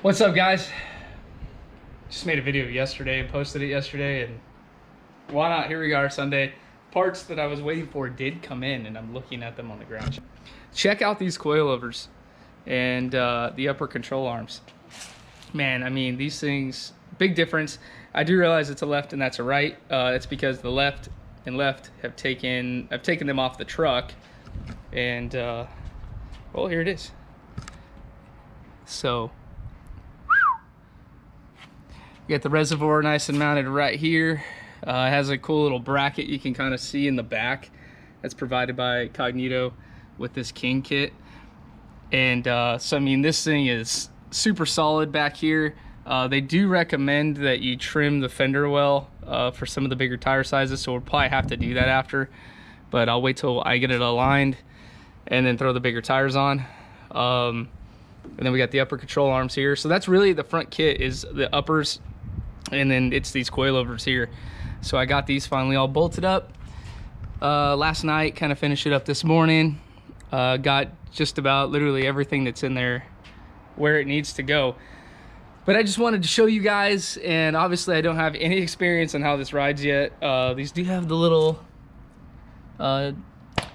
What's up, guys? Just made a video yesterday and posted it yesterday, and why not? Here we are, Sunday. Parts that I was waiting for did come in, and I'm looking at them on the ground. Check out these coilovers and the upper control arms. Man, I mean, these things, big difference. I do realize it's a left and that's a right. It's because the left and left have I've taken them off the truck, and well, here it is. So you got the reservoir nice and mounted right here. It has a cool little bracket you can kind of see in the back. That's provided by Cognito with this King kit. And so I mean, this thing is super solid back here. They do recommend that you trim the fender well for some of the bigger tire sizes, so we'll probably have to do that after, but I'll wait till I get it aligned and then throw the bigger tires on. And then we got the upper control arms here. So that's really the front kit, is the uppers, and then it's these coilovers here. So I got these finally all bolted up last night, kind of finished it up this morning. Got just about literally everything that's in there where it needs to go. But I just wanted to show you guys, and obviously I don't have any experience on how this rides yet. These do have the little, what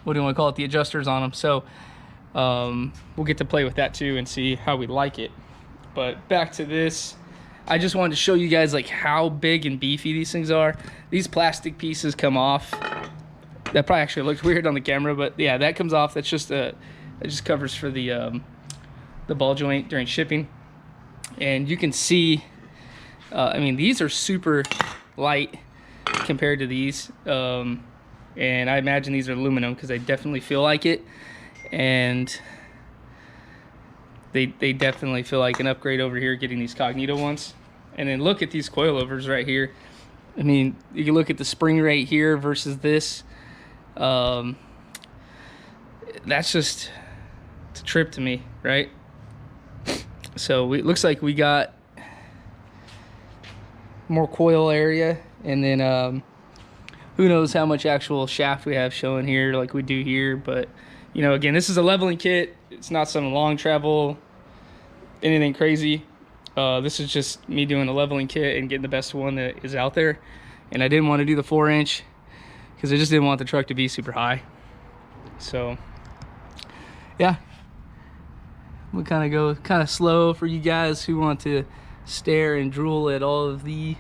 do you want to call it, the adjusters on them. So we'll get to play with that too and see how we like it. But back to this, I just wanted to show you guys like how big and beefy these things are. These plastic pieces come off. That probably actually looked weird on the camera, but yeah, that comes off. That's just it just covers for the ball joint during shipping. And you can see, I mean, these are super light compared to these. And I imagine these are aluminum because they definitely feel like it. And they definitely feel like an upgrade over here getting these Cognito ones. And then look at these coilovers right here. I mean, you can look at the spring rate here versus this. That's just, it's a trip to me, right? So it looks like we got more coil area, and then who knows how much actual shaft we have showing here like we do here. But you know, again, this is a leveling kit. It's not some long travel, anything crazy. This is just me doing a leveling kit and getting the best one that is out there. And I didn't want to do the 4-inch because I just didn't want the truck to be super high. So yeah, we'll kind of go kind of slow for you guys who want to stare and drool at all of the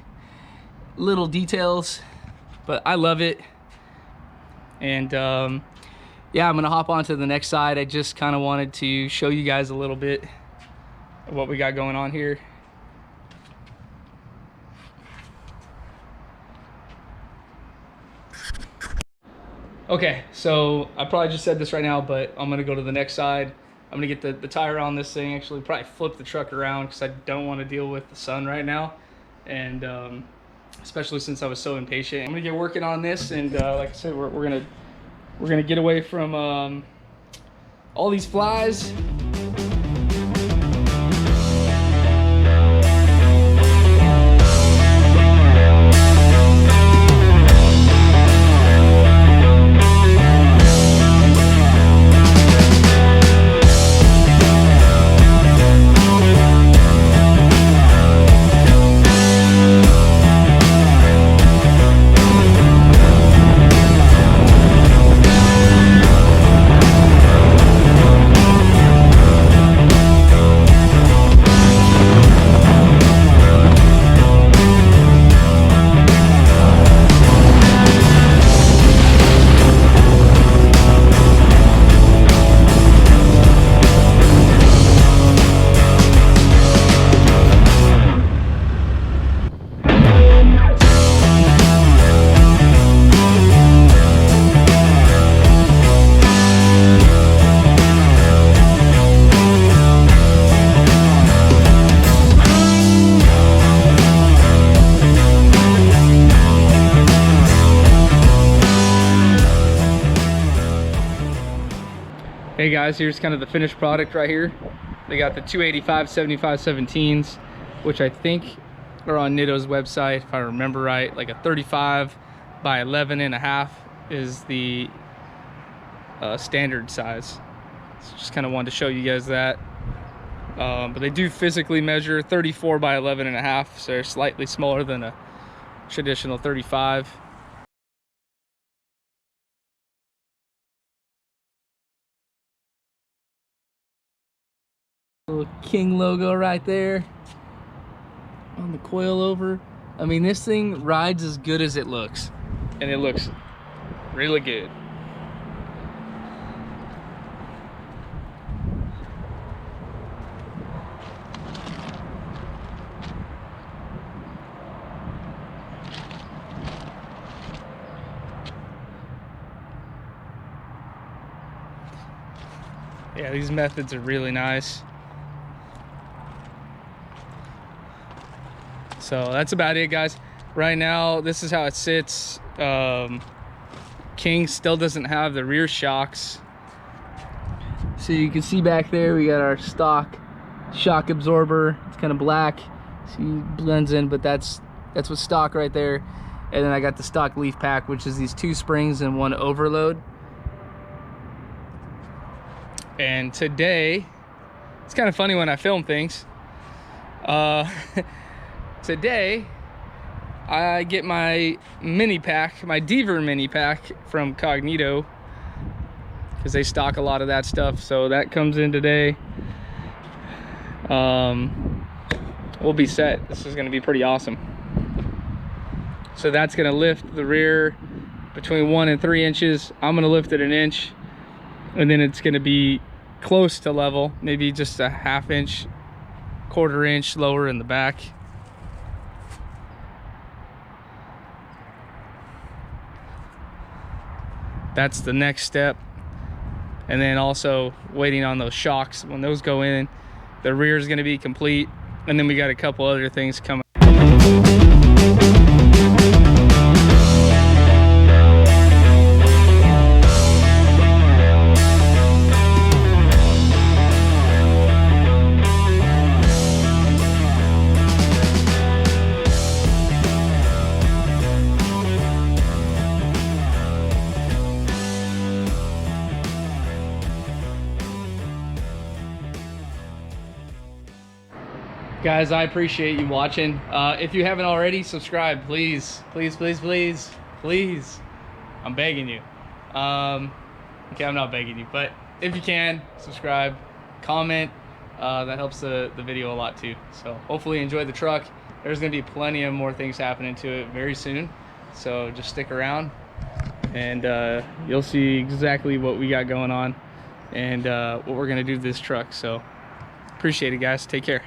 little details. But I love it. And yeah, I'm gonna hop on to the next side. I just kind of wanted to show you guys a little bit of what we got going on here. Okay, so I probably just said this right now, but I'm gonna go to the next side. I'm gonna get the tire on this thing, actually probably flip the truck around because I don't want to deal with the sun right now. And especially since I was so impatient. I'm gonna get working on this, and like I said, we're gonna get away from all these flies. Hey guys, here's kind of the finished product right here. They got the 285 75/17s, which I think are on Nitto's website, if I remember right. Like a 35 by 11.5 is the standard size. So just kind of wanted to show you guys that. But they do physically measure 34 by 11.5, so they're slightly smaller than a traditional 35. Little King logo right there on the coilover. I mean, this thing rides as good as it looks, and it looks really good. Yeah, these methods are really nice. So that's about it, guys. Right now, this is how it sits. King still doesn't have the rear shocks. So you can see back there, we got our stock shock absorber. It's kind of black. See, blends in, but that's what's stock right there. And then I got the stock leaf pack, which is these 2 springs and 1 overload. And today, it's kind of funny when I film things. Today, I get my mini pack, my Deaver mini pack from Cognito, because they stock a lot of that stuff. So that comes in today. We'll be set. This is going to be pretty awesome. So that's going to lift the rear between 1 and 3 inches. I'm going to lift it 1 inch, and then it's going to be close to level, maybe just a 1/2 inch, 1/4 inch lower in the back. That's the next step. And then also waiting on those shocks. When those go in, the rear is going to be complete, and then we got a couple other things coming. Guys, I appreciate you watching. If you haven't already, subscribe, please. Please, please, please, please. I'm begging you. Okay, I'm not begging you, but if you can, subscribe, comment. That helps the video a lot too. So hopefully you enjoy the truck. There's gonna be plenty of more things happening to it very soon. So just stick around, and you'll see exactly what we got going on and what we're gonna do to this truck. So appreciate it, guys. Take care.